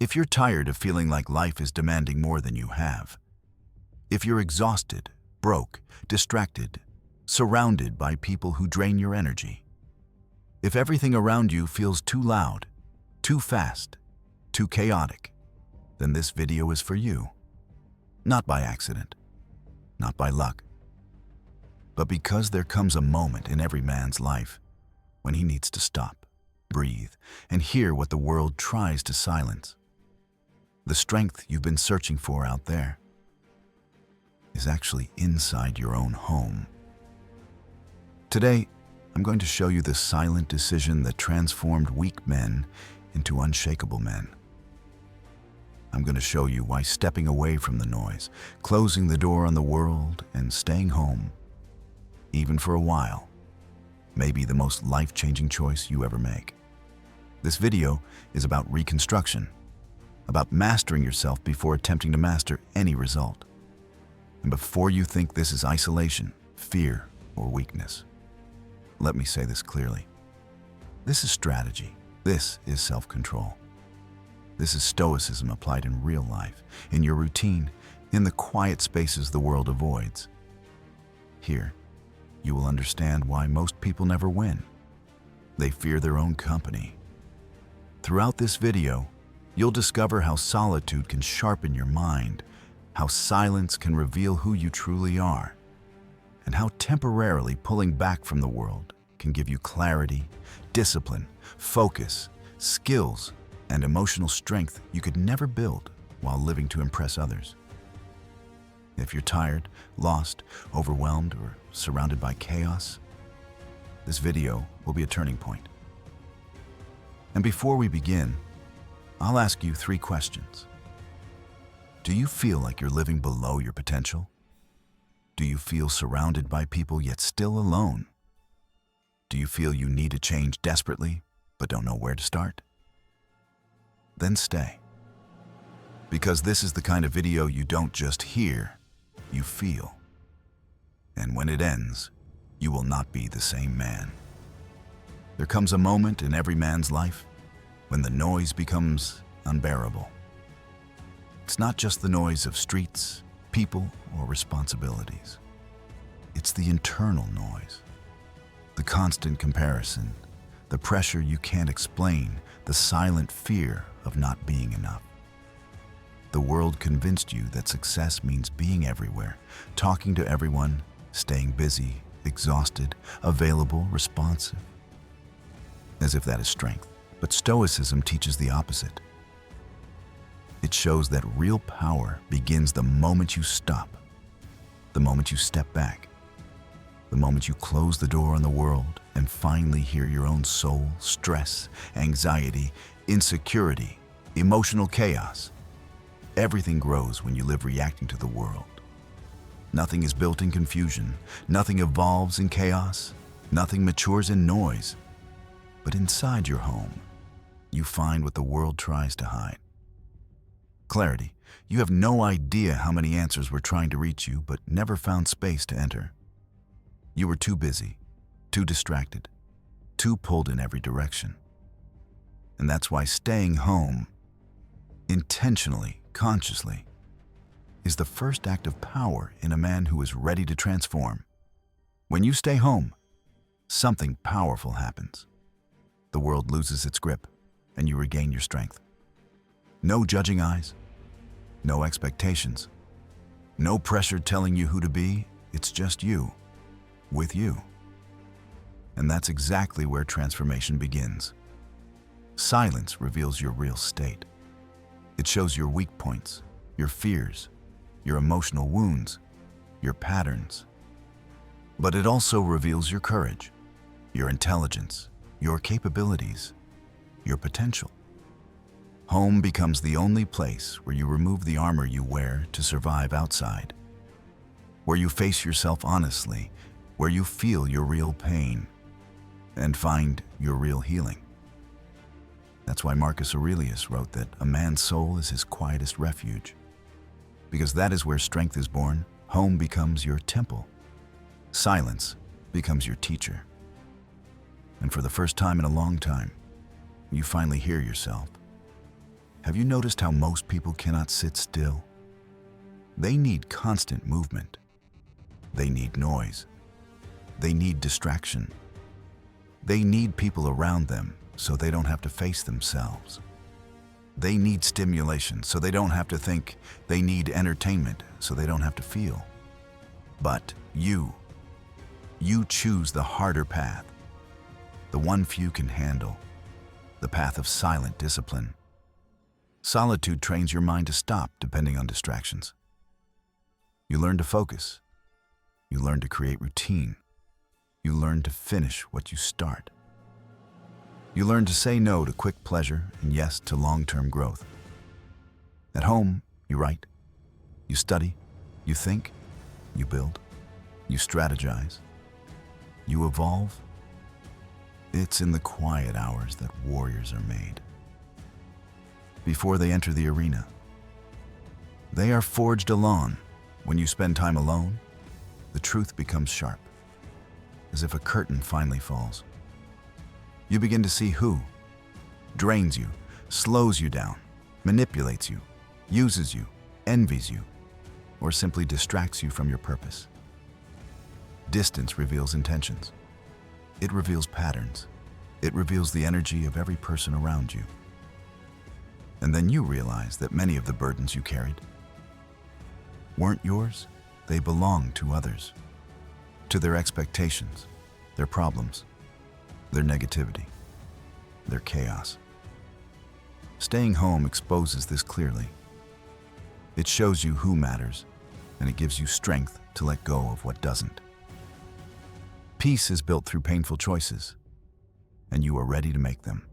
If you're tired of feeling like life is demanding more than you have, if you're exhausted, broke, distracted, surrounded by people who drain your energy, if everything around you feels too loud, too fast, too chaotic, then this video is for you. Not by accident, not by luck, but because there comes a moment in every man's life when he needs to stop, breathe, and hear what the world tries to silence. The strength you've been searching for out there is actually inside your own home. Today, I'm going to show you the silent decision that transformed weak men into unshakable men. I'm going to show you why stepping away from the noise, closing the door on the world, and staying home, even for a while, may be the most life-changing choice you ever make. This video is about reconstruction, about mastering yourself before attempting to master any result. And before you think this is isolation, fear, or weakness, let me say this clearly. This is strategy. This is self-control. This is Stoicism applied in real life, in your routine, in the quiet spaces the world avoids. Here, you will understand why most people never win. They fear their own company. Throughout this video, you'll discover how solitude can sharpen your mind, how silence can reveal who you truly are, and how temporarily pulling back from the world can give you clarity, discipline, focus, skills, and emotional strength you could never build while living to impress others. If you're tired, lost, overwhelmed, or surrounded by chaos, this video will be a turning point. And before we begin, I'll ask you 3 questions. Do you feel like you're living below your potential? Do you feel surrounded by people yet still alone? Do you feel you need to change desperately but don't know where to start? Then stay. Because this is the kind of video you don't just hear, you feel. And when it ends, you will not be the same man. There comes a moment in every man's life when the noise becomes unbearable. It's not just the noise of streets, people, or responsibilities. It's the internal noise, the constant comparison, the pressure you can't explain, the silent fear of not being enough. The world convinced you that success means being everywhere, talking to everyone, staying busy, exhausted, available, responsive. As if that is strength. But Stoicism teaches the opposite. It shows that real power begins the moment you stop, the moment you step back, the moment you close the door on the world and finally hear your own soul, stress, anxiety, insecurity, emotional chaos. Everything grows when you live reacting to the world. Nothing is built in confusion, nothing evolves in chaos, nothing matures in noise. But inside your home, you find what the world tries to hide. Clarity. You have no idea how many answers were trying to reach you, but never found space to enter. You were too busy, too distracted, too pulled in every direction. And that's why staying home, intentionally, consciously, is the first act of power in a man who is ready to transform. When you stay home, something powerful happens. The world loses its grip, and you regain your strength. No judging eyes, no expectations, no pressure telling you who to be. It's just you, with you. And that's exactly where transformation begins. Silence reveals your real state. It shows your weak points, your fears, your emotional wounds, your patterns. But it also reveals your courage, your intelligence, your capabilities, your potential. Home becomes the only place where you remove the armor you wear to survive outside, where you face yourself honestly, where you feel your real pain and find your real healing. That's why Marcus Aurelius wrote that a man's soul is his quietest refuge, because that is where strength is born. Home becomes your temple. Silence becomes your teacher. And for the first time in a long time, you finally hear yourself. Have you noticed how most people cannot sit still? They need constant movement. They need noise. They need distraction. They need people around them so they don't have to face themselves. They need stimulation so they don't have to think. They need entertainment so they don't have to feel. But you choose the harder path, the one few can handle, the path of silent discipline. Solitude trains your mind to stop depending on distractions. You learn to focus. You learn to create routine. You learn to finish what you start. You learn to say no to quick pleasure and yes to long-term growth. At home, you write, you study, you think, you build, you strategize, you evolve. It's in the quiet hours that warriors are made. Before they enter the arena, they are forged alone. When you spend time alone, the truth becomes sharp, as if a curtain finally falls. You begin to see who drains you, slows you down, manipulates you, uses you, envies you, or simply distracts you from your purpose. Distance reveals intentions. It reveals patterns. It reveals the energy of every person around you. And then you realize that many of the burdens you carried weren't yours. They belonged to others, to their expectations, their problems, their negativity, their chaos. Staying home exposes this clearly. It shows you who matters, and it gives you strength to let go of what doesn't. Peace is built through painful choices, and you are ready to make them.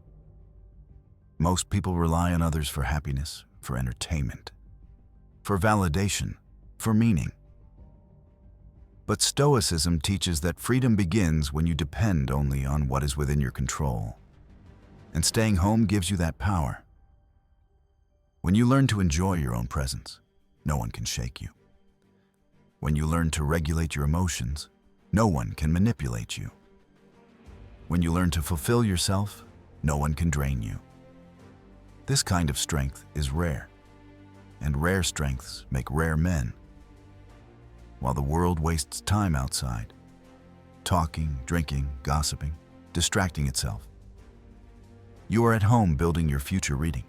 Most people rely on others for happiness, for entertainment, for validation, for meaning. But Stoicism teaches that freedom begins when you depend only on what is within your control. And staying home gives you that power. When you learn to enjoy your own presence, no one can shake you. When you learn to regulate your emotions, no one can manipulate you. When you learn to fulfill yourself, no one can drain you. This kind of strength is rare, and rare strengths make rare men. While the world wastes time outside, talking, drinking, gossiping, distracting itself, you are at home building your future, reading,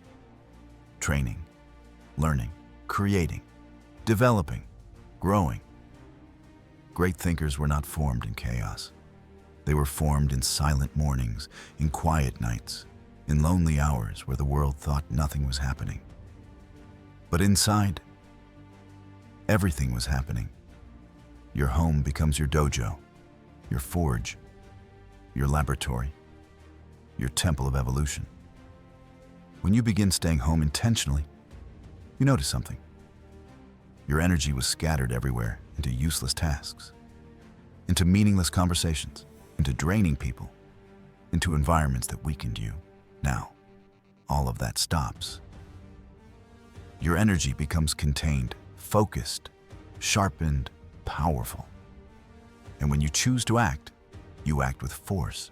training, learning, creating, developing, growing. Great thinkers were not formed in chaos. They were formed in silent mornings, in quiet nights, in lonely hours where the world thought nothing was happening. But inside, everything was happening. Your home becomes your dojo, your forge, your laboratory, your temple of evolution. When you begin staying home intentionally, you notice something. Your energy was scattered everywhere into useless tasks, into meaningless conversations, into draining people, into environments that weakened you. Now, all of that stops. Your energy becomes contained, focused, sharpened, powerful. And when you choose to act, you act with force.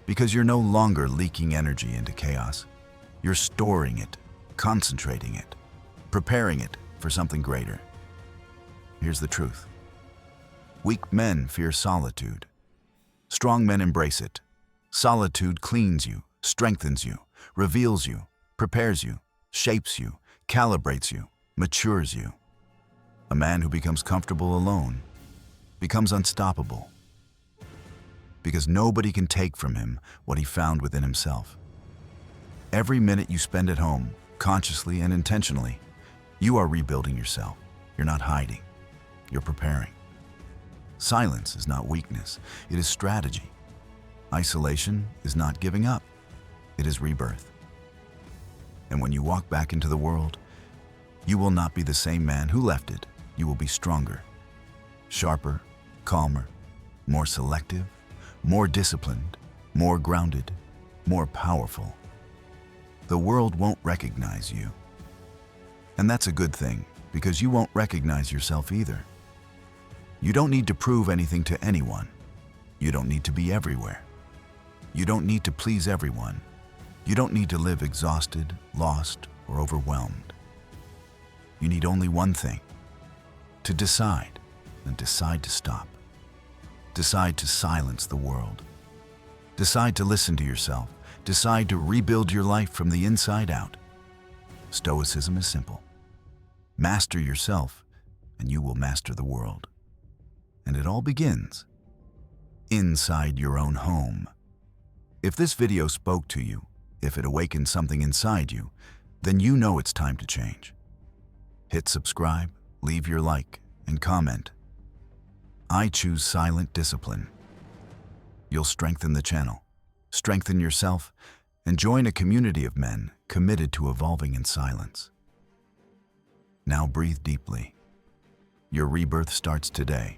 Because you're no longer leaking energy into chaos. You're storing it, concentrating it, preparing it for something greater. Here's the truth. Weak men fear solitude. Strong men embrace it. Solitude cleans you, strengthens you, reveals you, prepares you, shapes you, calibrates you, matures you. A man who becomes comfortable alone becomes unstoppable, because nobody can take from him what he found within himself. Every minute you spend at home, consciously and intentionally, you are rebuilding yourself. You're not hiding. You're preparing. Silence is not weakness. It is strategy. Isolation is not giving up. It is rebirth. And when you walk back into the world, you will not be the same man who left it. You will be stronger, sharper, calmer, more selective, more disciplined, more grounded, more powerful. The world won't recognize you. And that's a good thing, because you won't recognize yourself either. You don't need to prove anything to anyone. You don't need to be everywhere. You don't need to please everyone. You don't need to live exhausted, lost, or overwhelmed. You need only one thing: to decide, and decide to stop. Decide to silence the world. Decide to listen to yourself. Decide to rebuild your life from the inside out. Stoicism is simple. Master yourself, and you will master the world. And it all begins inside your own home. If this video spoke to you, if it awakened something inside you, then you know it's time to change. Hit subscribe, leave your like, and comment. I choose silent discipline. You'll strengthen the channel, strengthen yourself, and join a community of men committed to evolving in silence. Now breathe deeply. Your rebirth starts today.